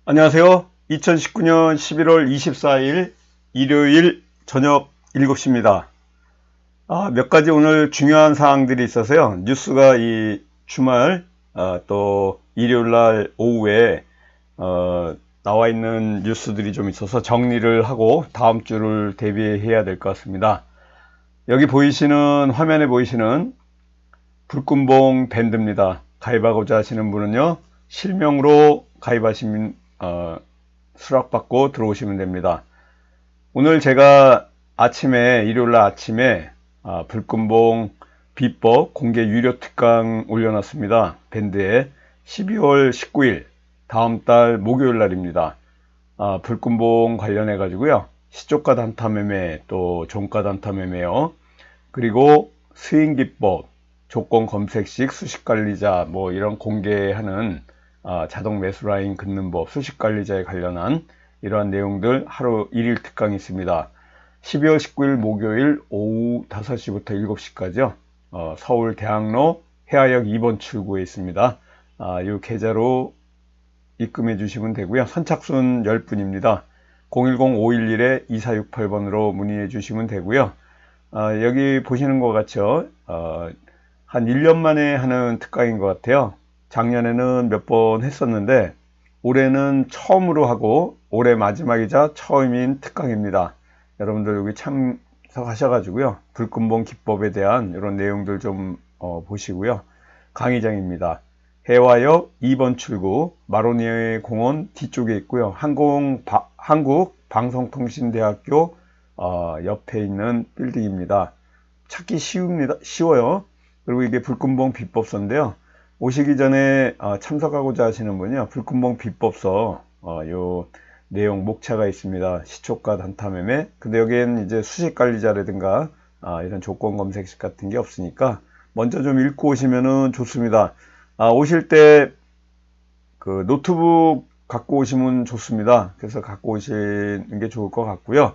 안녕하세요. 2019년 11월 24일 일요일 저녁 7시입니다. 몇 가지 오늘 중요한 사항들이 있어서요. 뉴스가 이 주말 또 일요일 날 오후에 나와 있는 뉴스들이 좀 있어서 정리를 하고 다음 주를 대비해야 될 것 같습니다. 여기 보이시는 화면에 보이시는 불금봉 밴드입니다. 가입하고자 하시는 분은요. 실명으로 가입하시면 수락받고 들어오시면 됩니다. 오늘 제가 일요일날 아침에 불금봉 비법 공개 유료 특강 올려놨습니다. 밴드에 12월 19일 다음 달 목요일 날입니다. 불금봉 관련해 가지고요. 시초가 단타 매매 또 종가 단타 매매요. 그리고 스윙 기법, 조건 검색식 수식관리자 뭐 이런 공개하는 자동 매수 라인 긋는 법, 수식관리자에 관련한 이러한 내용들 하루 1일 특강이 있습니다. 12월 19일 목요일 오후 5시부터 7시까지요. 서울 대학로 해화역 2번 출구에 있습니다. 이 계좌로 입금해 주시면 되고요. 선착순 10분입니다. 010-511-2468번으로 문의해 주시면 되고요. 여기 보시는 것 같죠? 한 1년 만에 하는 특강인 것 같아요. 작년에는 몇 번 했었는데 올해는 처음으로 하고 올해 마지막이자 처음인 특강입니다. 여러분들 여기 참석하셔가지고요. 불금봉 기법에 대한 이런 내용들 좀 보시고요. 강의장입니다. 해화역 2번 출구 마로니에 공원 뒤쪽에 있고요. 한국방송통신대학교 옆에 있는 빌딩입니다. 찾기 쉬워요. 그리고 이게 불금봉 비법서인데요. 오시기 전에 참석하고자 하시는 분이요. 불금봉 비법서 요 내용 목차가 있습니다. 시초가 단타 매매. 근데 여기에는 이제 수식 관리자라든가 이런 조건 검색식 같은 게 없으니까 먼저 좀 읽고 오시면은 좋습니다. 오실 때 그 노트북 갖고 오시면 좋습니다. 그래서 갖고 오시는 게 좋을 것 같고요.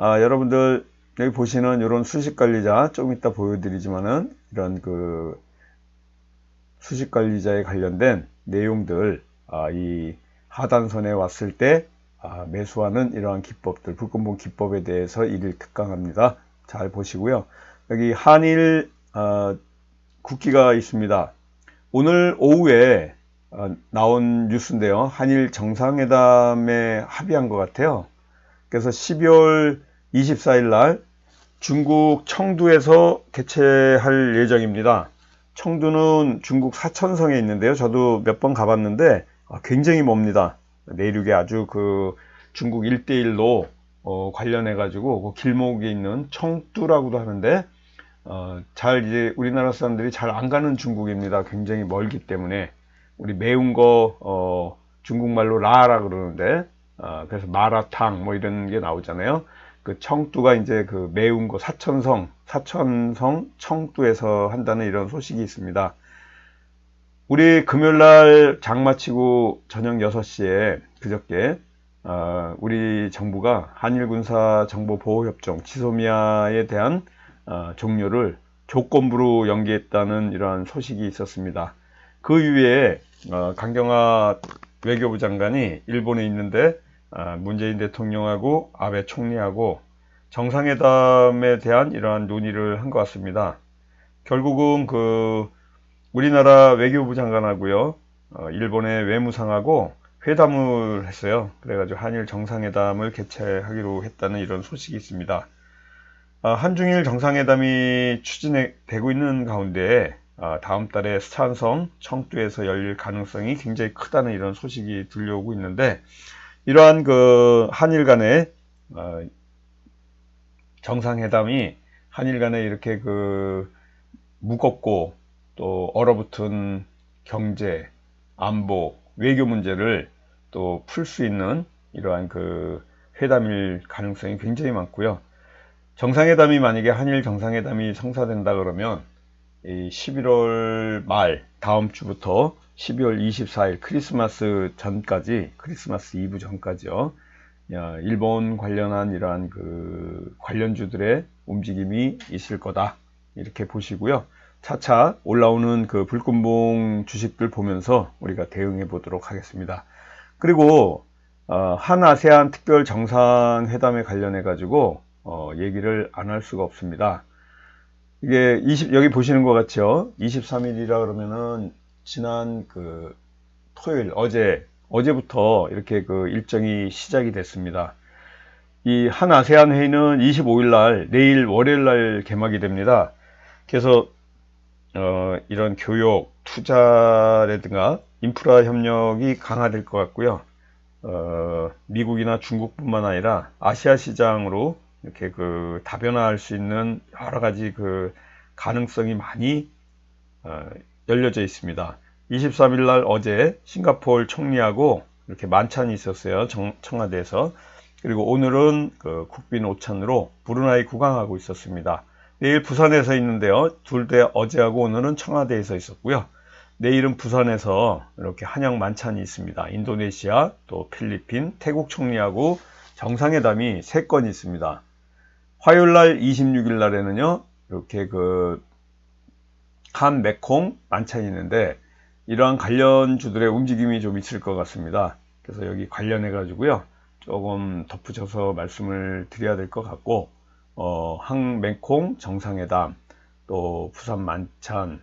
여러분들 여기 보시는 이런 수식관리자 좀 이따 보여드리지만은 이런 그 수식관리자에 관련된 내용들 이 하단선에 왔을 때 매수하는 이러한 기법들 불금봉 기법에 대해서 일일 특강합니다. 잘 보시고요. 여기 한일 국기가 있습니다. 오늘 오후에 나온 뉴스인데요. 한일 정상회담에 합의한 것 같아요. 그래서 12월 24일 날 중국 청두에서 개최할 예정입니다. 청두는 중국 사천성에 있는데요. 저도 몇 번 가봤는데 굉장히 멉니다. 내륙에 아주 그 중국 1대1로 관련해 가지고 그 길목에 있는 청두라고도 하는데 잘 이제 우리나라 사람들이 잘 안 가는 중국입니다. 굉장히 멀기 때문에 우리 매운 거 중국말로 라라 그러는데 그래서 마라탕 뭐 이런 게 나오잖아요. 그 청두가 이제 그 매운 거 사천성 청두에서 한다는 이런 소식이 있습니다. 우리 금요일날 장 마치고 저녁 6시에 그저께 우리 정부가 한일군사정보보호협정 지소미아에 대한 종료를 조건부로 연기했다는 이러한 소식이 있었습니다. 그 이후에 강경화 외교부 장관이 일본에 있는데 문재인 대통령하고 아베 총리하고 정상회담에 대한 이러한 논의를 한 것 같습니다. 결국은 그 우리나라 외교부 장관하고요, 일본의 외무상하고 회담을 했어요. 그래가지고 한일 정상회담을 개최하기로 했다는 이런 소식이 있습니다. 한중일 정상회담이 추진되고 있는 가운데 다음 달에 스촨성 청두에서 열릴 가능성이 굉장히 크다는 이런 소식이 들려오고 있는데 이러한 그 한일 간의 정상회담이 한일 간에 이렇게 그 무겁고 또 얼어붙은 경제, 안보, 외교 문제를 또 풀 수 있는 이러한 그 회담일 가능성이 굉장히 많고요. 정상회담이 만약에 한일 정상회담이 성사된다 그러면 이 11월 말 다음 주부터 12월 24일 크리스마스 전까지 크리스마스 이브 전까지요. 일본 관련한 이러한 그 관련주들의 움직임이 있을 거다. 이렇게 보시고요. 차차 올라오는 그 불금봉 주식들 보면서 우리가 대응해 보도록 하겠습니다. 그리고 한아세안 특별 정상회담에 관련해 가지고 얘기를 안 할 수가 없습니다. 이게 여기 보시는 것 같죠? 23일이라 그러면은 지난 그 토요일 어제부터 이렇게 그 일정이 시작이 됐습니다. 이 한아세안 회의는 25일 날 내일 월요일 날 개막이 됩니다. 그래서 이런 교육, 투자라든가 인프라 협력이 강화될 것 같고요. 미국이나 중국뿐만 아니라 아시아 시장으로 이렇게 그 다변화할 수 있는 여러 가지 그 가능성이 많이 열려져 있습니다. 23일 날 어제 싱가포르 총리하고 이렇게 만찬이 있었어요. 청와대에서. 그리고 오늘은 그 국빈 오찬으로 브루나이 국왕하고 있었습니다. 내일 부산에서 있는데요. 둘 다 어제하고 오늘은 청와대에서 있었고요. 내일은 부산에서 이렇게 한양 만찬이 있습니다. 인도네시아, 또 필리핀, 태국 총리하고 정상회담이 3건 있습니다. 화요일 날 26일 날에는요. 이렇게 그 한 메콩 만찬이 있는데 이러한 관련주들의 움직임이 좀 있을 것 같습니다. 그래서 여기 관련해 가지고요. 조금 덧붙여서 말씀을 드려야 될 것 같고 한메콩 정상회담 또 부산 만찬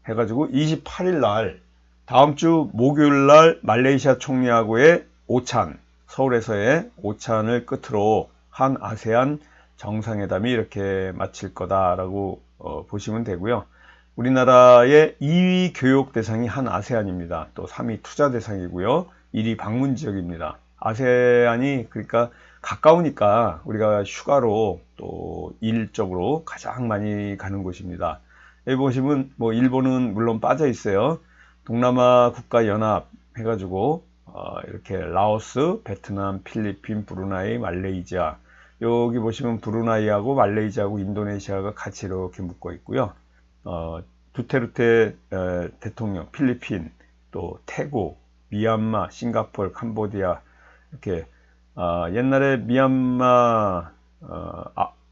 해가지고 28일 날 다음 주 목요일 날 말레이시아 총리하고의 오찬 서울에서의 오찬을 끝으로 한 아세안 정상회담이 이렇게 마칠 거다라고 보시면 되고요. 우리나라의 2위 교육 대상이 한 아세안입니다. 또 3위 투자 대상이고요. 1위 방문 지역입니다. 아세안이 그러니까 가까우니까 우리가 휴가로 또 일적으로 가장 많이 가는 곳입니다. 여기 보시면 뭐 일본은 물론 빠져 있어요. 동남아 국가 연합 해가지고 이렇게 라오스, 베트남, 필리핀, 브루나이, 말레이시아. 여기 보시면 브루나이하고 말레이시아하고 인도네시아가 같이 이렇게 묶어 있고요. 두테르테 대통령, 필리핀, 또 태국, 미얀마, 싱가포르, 캄보디아 이렇게 옛날에 미얀마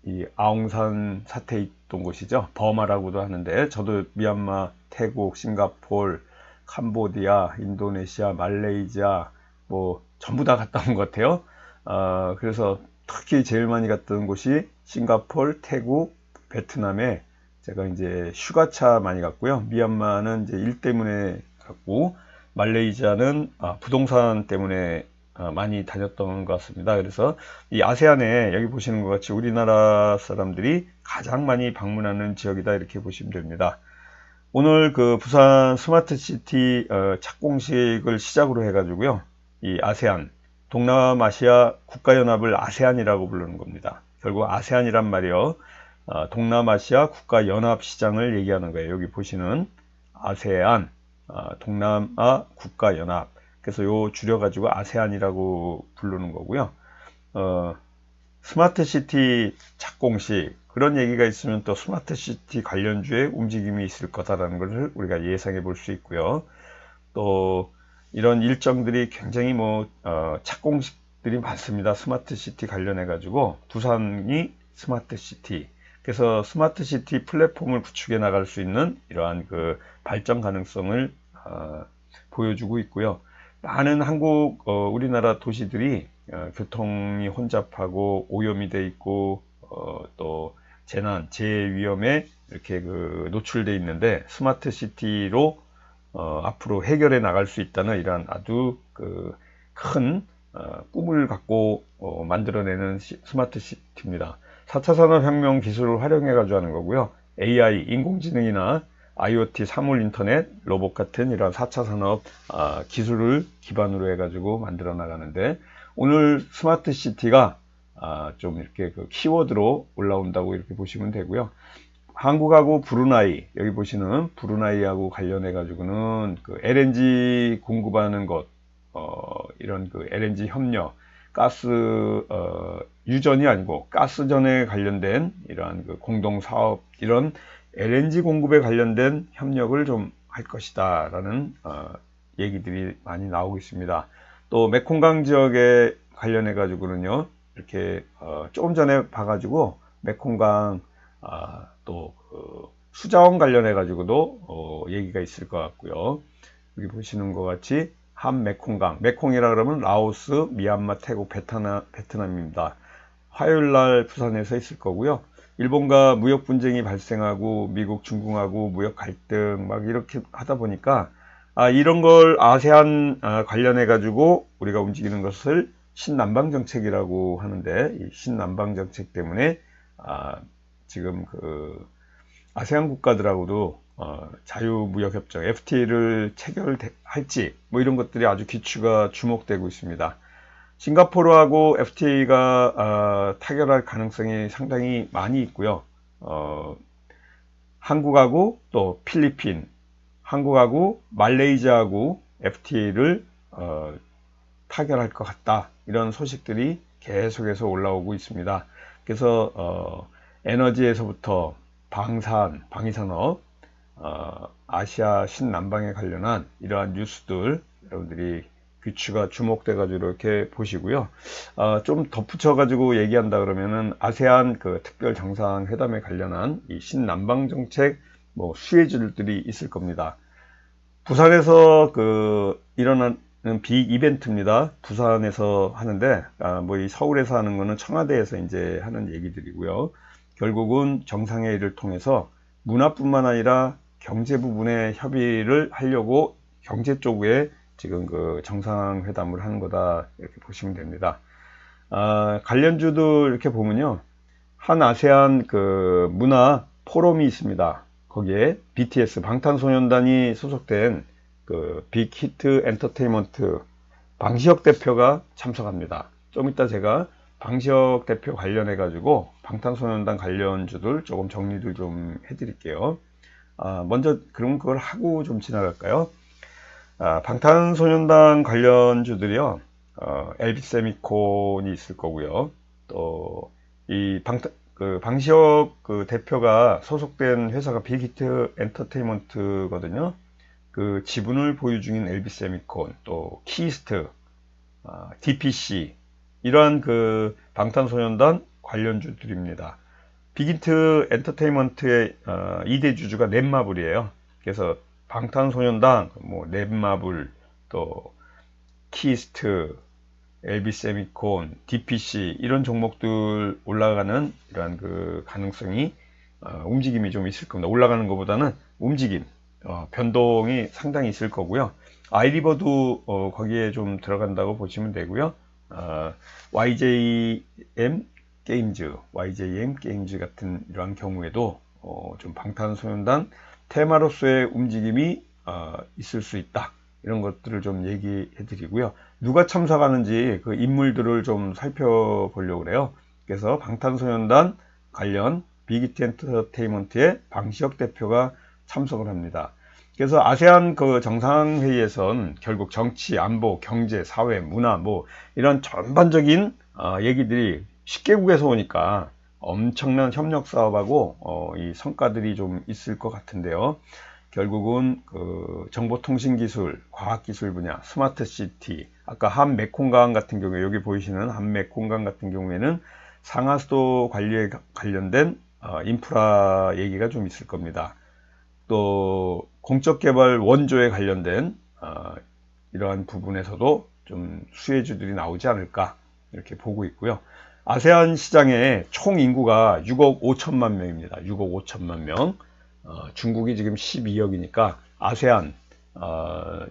이 아웅산 사태 있던 곳이죠. 버마라고도 하는데 저도 미얀마, 태국, 싱가포르, 캄보디아, 인도네시아, 말레이시아 뭐 전부 다 갔다 온 것 같아요. 그래서 특히 제일 많이 갔던 곳이 싱가포르, 태국, 베트남에 제가 이제 휴가차 많이 갔고요. 미얀마는 이제 일 때문에 갔고 말레이시아는 부동산 때문에 많이 다녔던 것 같습니다. 그래서 이 아세안에 여기 보시는 것 같이 우리나라 사람들이 가장 많이 방문하는 지역이다 이렇게 보시면 됩니다. 오늘 그 부산 스마트시티 착공식을 시작으로 해가지고요. 이 아세안 동남아시아 국가연합을 아세안이라고 부르는 겁니다. 결국 아세안이란 말이요. 동남아시아 국가연합시장을 얘기하는 거예요. 여기 보시는 아세안 동남아 국가연합. 그래서 요 줄여가지고 아세안이라고 부르는 거고요. 스마트시티 착공식 그런 얘기가 있으면 또 스마트시티 관련주의 움직임이 있을 거다라는 것을 우리가 예상해 볼 수 있고요. 또 이런 일정들이 굉장히 뭐 착공식들이 많습니다. 스마트시티 관련해 가지고 부산이 스마트시티 그래서 스마트시티 플랫폼을 구축해 나갈 수 있는 이러한 그 발전 가능성을 보여주고 있고요. 많은 우리나라 도시들이 교통이 혼잡하고 오염이 돼 있고 또 재난, 재해 위험에 이렇게 그 노출돼 있는데 스마트 시티로 앞으로 해결해 나갈 수 있다는 이러한 아주 그 큰 꿈을 갖고 만들어내는 스마트 시티입니다. 4차 산업혁명 기술을 활용해 가지고 하는 거고요. AI, 인공지능이나 IoT, 사물 인터넷, 로봇 같은 이런 4차 산업 기술을 기반으로 해가지고 만들어 나가는데 오늘 스마트 시티가 좀 이렇게 그 키워드로 올라온다고 이렇게 보시면 되고요. 한국하고 브루나이 여기 보시는 브루나이하고 관련해 가지고는 그 LNG 공급하는 것 이런 그 LNG 협력 가스 유전이 아니고 가스전에 관련된 이러한 그 공동 사업 이런 LNG 공급에 관련된 협력을 좀 할 것이다 라는 얘기들이 많이 나오고 있습니다. 또 메콩강 지역에 관련해 가지고는요 이렇게 조금 전에 봐가지고 메콩강 또 수자원 관련해 가지고도 얘기가 있을 것 같고요. 여기 보시는 것 같이 한 메콩강, 메콩이라 그러면 라오스, 미얀마, 태국, 베트남입니다. 화요일 날 부산에서 있을 거고요. 일본과 무역 분쟁이 발생하고 미국, 중국하고 무역 갈등 막 이렇게 하다 보니까 이런 걸 아세안 관련해 가지고 우리가 움직이는 것을 신남방 정책이라고 하는데, 이 신남방 정책 때문에 지금 그 아세안 국가들하고도 자유무역협정 FTA를 체결할지 뭐 이런 것들이 아주 귀추가 주목되고 있습니다. 싱가포르하고 FTA가 타결할 가능성이 상당히 많이 있고요. 한국하고 또 필리핀, 한국하고 말레이시아하고 FTA를 타결할 것 같다, 이런 소식들이 계속해서 올라오고 있습니다. 그래서 에너지에서부터 방위산업, 아시아 신남방에 관련한 이러한 뉴스들 여러분들이 귀추가 주목돼 가지고 이렇게 보시고요. 좀 덧붙여 가지고 얘기한다 그러면은 아세안 그 특별 정상회담에 관련한 이 신남방 정책 뭐 수혜주들이 있을 겁니다. 부산에서 그 일어나는 빅 이벤트입니다. 부산에서 하는데 뭐 이 서울에서 하는 거는 청와대에서 이제 하는 얘기들이고요. 결국은 정상회의를 통해서 문화뿐만 아니라 경제 부분에 협의를 하려고 경제 쪽에 지금 그 정상회담을 하는 거다, 이렇게 보시면 됩니다. 관련주도 이렇게 보면요, 한 아세안 그 문화 포럼이 있습니다. 거기에 BTS 방탄소년단이 소속된 그 빅히트 엔터테인먼트 방시혁 대표가 참석합니다. 좀 이따 제가 방시혁 대표 관련해 가지고 방탄소년단 관련주들 조금 정리를 좀 해드릴게요. 먼저 그럼 그걸 하고 좀 지나갈까요? 방탄소년단 관련주들이요, 엘비세미콘이 있을 거고요. 또 이 방시혁 그 대표가 소속된 회사가 빅히트 엔터테인먼트거든요. 그 지분을 보유 중인 엘비세미콘, 또 키스트, DPC, 이러한 그 방탄소년단 관련주들입니다. 빅히트 엔터테인먼트의 2대 주주가 넷마블이에요. 그래서 방탄소년단, 뭐 넷마블, 또 키스트, 엘비세미콘, DPC 이런 종목들 올라가는 이러한 그 가능성이 움직임이 좀 있을 겁니다. 올라가는 것보다는 움직임, 변동이 상당히 있을 거고요. 아이리버도 거기에 좀 들어간다고 보시면 되고요. YJM 게임즈 같은 이러한 경우에도 좀 방탄소년단 테마로서의 움직임이 있을 수 있다, 이런 것들을 좀 얘기해 드리고요. 누가 참석하는지 그 인물들을 좀 살펴보려고 그래요. 그래서 방탄소년단 관련 빅히트 엔터테인먼트의 방시혁 대표가 참석을 합니다. 그래서 아세안 그 정상회의에선 결국 정치, 안보, 경제, 사회, 문화 뭐 이런 전반적인 얘기들이 10개국에서 오니까 엄청난 협력 사업하고 이 성과들이 좀 있을 것 같은데요. 결국은 그 정보통신기술, 과학기술 분야, 스마트시티, 아까 한 메콩강 같은 경우에 여기 보이시는 한 메콩강 같은 경우에는 상하수도 관리에 관련된 인프라 얘기가 좀 있을 겁니다. 또 공적개발 원조에 관련된 이러한 부분에서도 좀 수혜주들이 나오지 않을까, 이렇게 보고 있고요. 아세안 시장의 총 인구가 6억 5천만 명입니다. 6억 5천만 명. 중국이 지금 12억이니까 아세안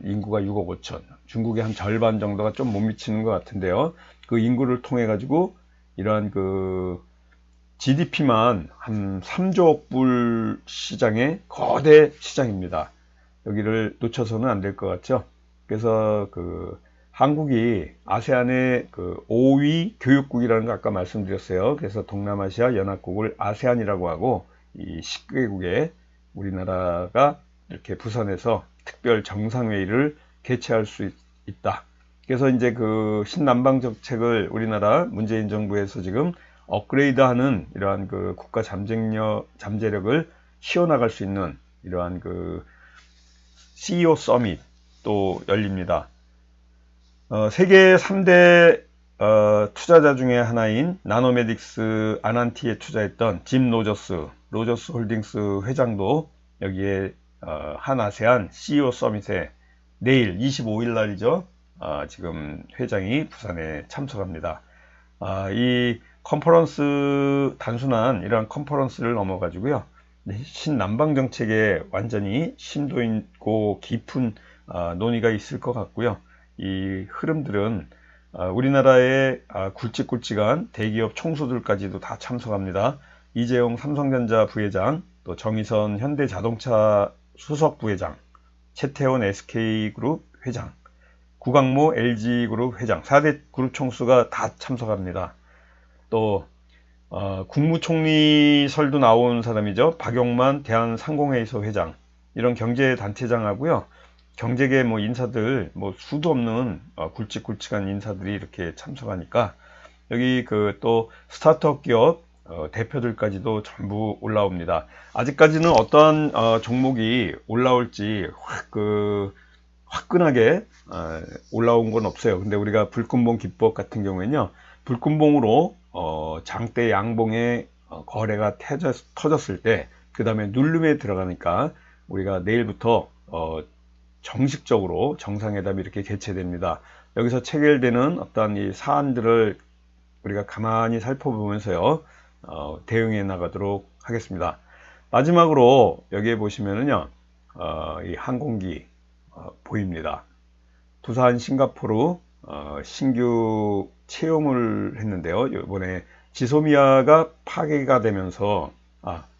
인구가 6억 5천, 중국의 한 절반 정도가 좀 못 미치는 것 같은데요. 그 인구를 통해 가지고 이러한 그 GDP만 한 3조억 불 시장의 거대 시장입니다. 여기를 놓쳐서는 안 될 것 같죠. 그래서 그 한국이 아세안의 그 5위 교육국이라는 거 아까 말씀드렸어요. 그래서 동남아시아 연합국을 아세안이라고 하고, 이 10개국에 우리나라가 이렇게 부산에서 특별 정상회의를 개최할 수 있다. 그래서 이제 그 신남방 정책을 우리나라 문재인 정부에서 지금 업그레이드하는 이러한 그 국가 잠재력을 키워나갈 수 있는 이러한 그 CEO 서밋 또 열립니다. 세계 3대 투자자 중에 하나인 나노메딕스 아난티에 투자했던 짐 로저스 홀딩스 회장도 여기에 한 아세안 CEO 서밋에 내일 25일 날이죠. 지금 회장이 부산에 참석합니다. 이 컨퍼런스, 단순한 이러한 컨퍼런스를 넘어가지고요. 신남방 정책에 완전히 심도 있고 깊은 논의가 있을 것 같고요. 이 흐름들은 우리나라의 굵직굵직한 대기업 총수들까지도 다 참석합니다. 이재용 삼성전자 부회장, 또 정의선 현대자동차 수석 부회장, 최태원 SK그룹 회장, 구광모 LG그룹 회장, 4대 그룹 총수가 다 참석합니다. 또 국무총리설도 나온 사람이죠. 박용만 대한상공회의소 회장, 이런 경제단체장하고요. 경제계 인사들 수도 없는 굵직굵직한 인사들이 이렇게 참석하니까 여기 또 스타트업 기업 대표들까지도 전부 올라옵니다. 아직까지는 어떠한 종목이 올라올지 화끈하게 올라온 건 없어요. 근데 우리가 불금봉 기법 같은 경우에는요, 불금봉으로 장대 양봉의 거래가 터졌을 때, 그 다음에 누름에 들어가니까 우리가 내일부터 정식적으로 정상회담이 이렇게 개최됩니다. 여기서 체결되는 어떤 이 사안들을 우리가 가만히 살펴보면서요, 대응해 나가도록 하겠습니다. 마지막으로 여기에 보시면은요, 이 항공기 보입니다. 부산 싱가포르 신규 채용을 했는데요. 이번에 지소미아가 파괴가 되면서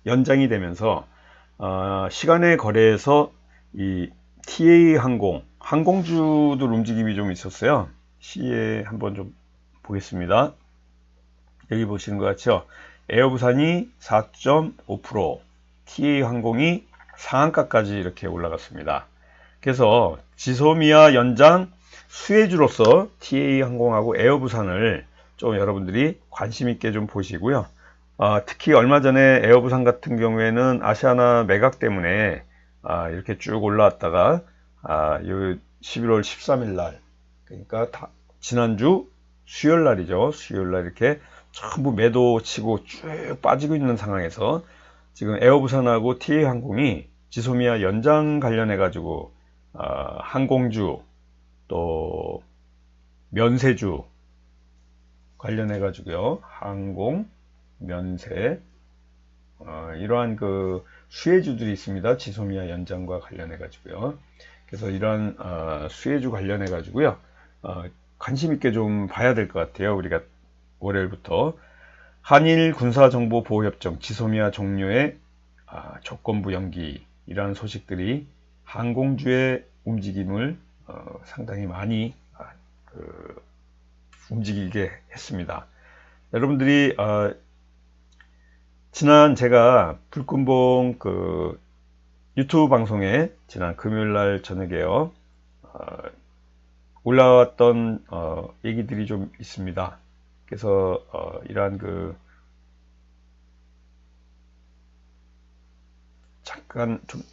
연장이 되면서 시간의 거래에서 이 TA 항공주들 움직임이 좀 있었어요. 시에 한번 좀 보겠습니다. 여기 보시는 것 같죠? 에어부산이 4.5%, TA 항공이 상한가까지 이렇게 올라갔습니다. 그래서 지소미아 연장 수혜주로서 TA 항공하고 에어부산을 좀 여러분들이 관심 있게 좀 보시고요. 특히 얼마 전에 에어부산 같은 경우에는 아시아나 매각 때문에 이렇게 쭉 올라왔다가 11월 13일 날, 그러니까 지난주 수요일 날이죠. 수요일 날 이렇게 전부 매도 치고 쭉 빠지고 있는 상황에서 지금 에어부산하고 TA 항공이 지소미아 연장 관련해 가지고 항공주 또 면세주 관련해 가지고요, 항공, 면세 이러한 수혜주들이 있습니다. 지소미아 연장과 관련해 가지고요. 그래서 이러한 수혜주 관련해 가지고요, 관심 있게 좀 봐야 될 것 같아요. 우리가 월요일부터 한일 군사정보보호협정 지소미아 종료의 조건부 연기, 이러한 소식들이 항공주의 움직임을 상당히 많이 움직이게 했습니다. 여러분들이 지난 제가 불금봉 유튜브 방송에 지난 금요일날 저녁에요, 올라왔던 얘기들이 좀 있습니다. 그래서 이러한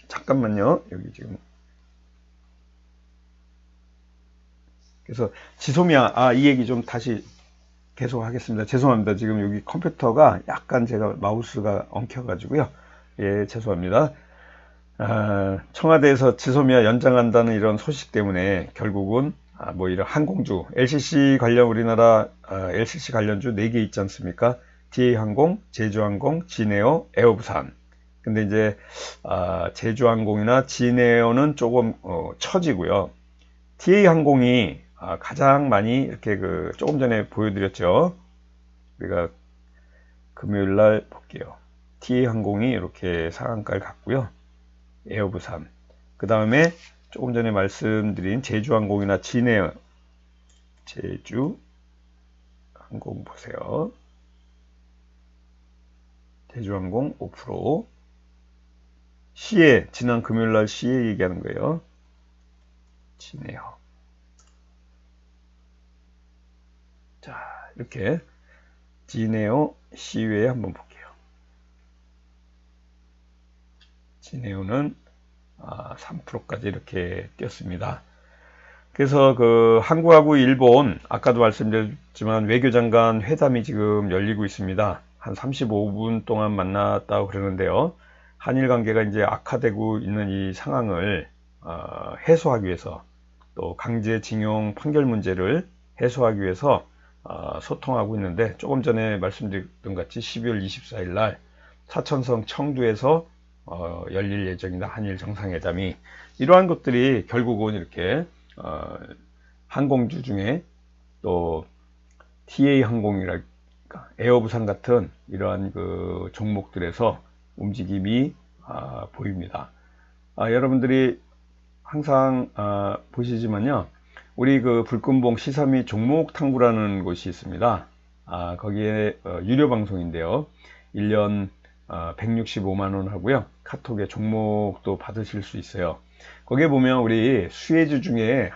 잠깐만요. 여기 지금 그래서 지소미아 이 얘기 좀 다시 계속 하겠습니다. 죄송합니다. 지금 여기 컴퓨터가 약간 제가 마우스가 엉켜 가지고요. 예, 죄송합니다. 청와대에서 지소미아 연장한다는 이런 소식 때문에 결국은 이런 항공주 LCC 관련 우리나라 LCC 관련주 4개 있지 않습니까? DA항공, 제주항공, 진에어, 에어부산. 근데 이제 제주항공이나 진에어는 조금 처지고요. TA항공이 가장 많이 이렇게 조금 전에 보여드렸죠. 우리가 금요일 날 볼게요. TA항공이 이렇게 상한가를 갔고요. 에어부산. 그 다음에 조금 전에 말씀드린 제주항공이나 진에어, 제주항공 보세요. 제주항공 5%. 시에, 지난 금요일 날 시에 얘기하는 거예요. 진에어. 자, 이렇게 진에어 시외에 한번 볼게요. 진에어는 3%까지 이렇게 뛰었습니다. 그래서 한국하고 일본, 아까도 말씀드렸지만 외교장관 회담이 지금 열리고 있습니다. 한 35분 동안 만났다고 그러는데요. 한일 관계가 이제 악화되고 있는 이 상황을 해소하기 위해서 또 강제징용 판결 문제를 해소하기 위해서 소통하고 있는데, 조금 전에 말씀드렸던 같이 12월 24일 날 사천성 청두에서 열릴 예정이다. 한일 정상회담이. 이러한 것들이 결국은 이렇게 항공주 중에 또 TA 항공이랄까, 에어부산 같은 이러한 그 종목들에서 움직임이 보입니다. 여러분들이 항상 보시지만요, 우리 그 불금봉 시사미 종목 탐구라는 곳이 있습니다. 거기에 유료 방송인데요, 1년 165만원 하고요, 카톡에 종목도 받으실 수 있어요. 거기에 보면 우리 수혜주 중에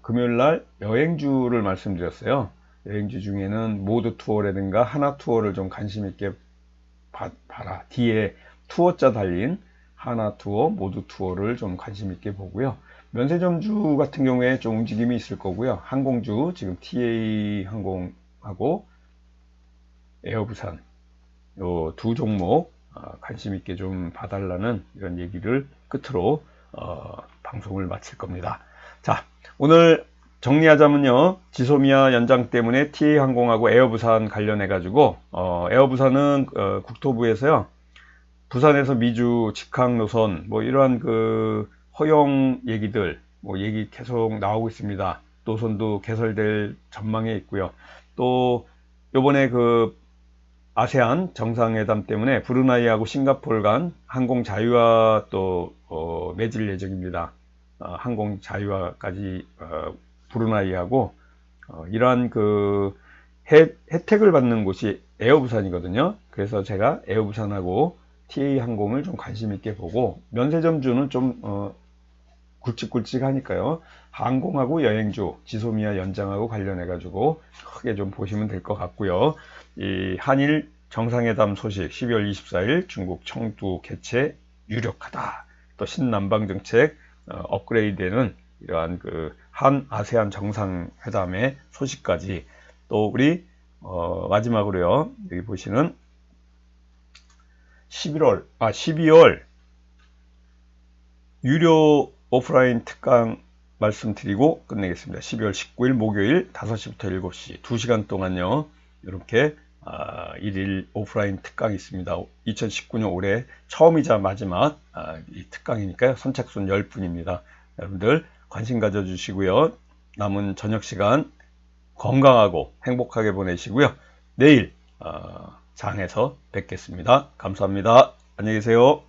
금요일날 여행주를 말씀드렸어요. 여행주 중에는 모두 투어라든가 하나 투어를 좀 관심 있게 봐라. 뒤에 투어자 달린 하나 투어, 모두 투어를 좀 관심 있게 보고요. 면세점주 같은 경우에 좀 움직임이 있을 거고요. 항공주, 지금 TA 항공하고 에어부산, 요 두 종목 관심 있게 좀 봐달라는 이런 얘기를 끝으로 방송을 마칠 겁니다. 자, 오늘 정리하자면요, 지소미아 연장 때문에 TA 항공하고 에어부산 관련해 가지고 에어부산은 국토부에서요, 부산에서 미주 직항 노선 뭐 이러한 그 허용 얘기들 얘기 계속 나오고 있습니다. 노선도 개설될 전망에 있고요. 또 요번에 그 아세안 정상회담 때문에 브루나이하고 싱가포르 간 항공 자유화 또 맺을 예정입니다. 항공 자유화까지 브루나이하고 이러한 그 혜택을 받는 곳이 에어부산이거든요. 그래서 제가 에어부산하고 TA 항공을 좀 관심 있게 보고, 면세점주는 좀 굵직굵직하니까요, 항공하고 여행주, 지소미아 연장하고 관련해 가지고 크게 좀 보시면 될 것 같고요. 이 한일 정상회담 소식 12월 24일 중국 청두 개최 유력하다. 또 신남방 정책 업그레이드되는 이러한 그 한 아세안 정상회담의 소식까지, 또 우리 마지막으로요, 여기 보시는 12월 유료 오프라인 특강 말씀드리고 끝내겠습니다. 12월 19일 목요일 5시부터 7시 2시간 동안요, 이렇게 1일 오프라인 특강이 있습니다. 2019년 올해 처음이자 마지막 이 특강이니까요, 선착순 10분입니다. 여러분들 관심 가져주시고요. 남은 저녁 시간 건강하고 행복하게 보내시고요. 내일 장에서 뵙겠습니다. 감사합니다. 안녕히 계세요.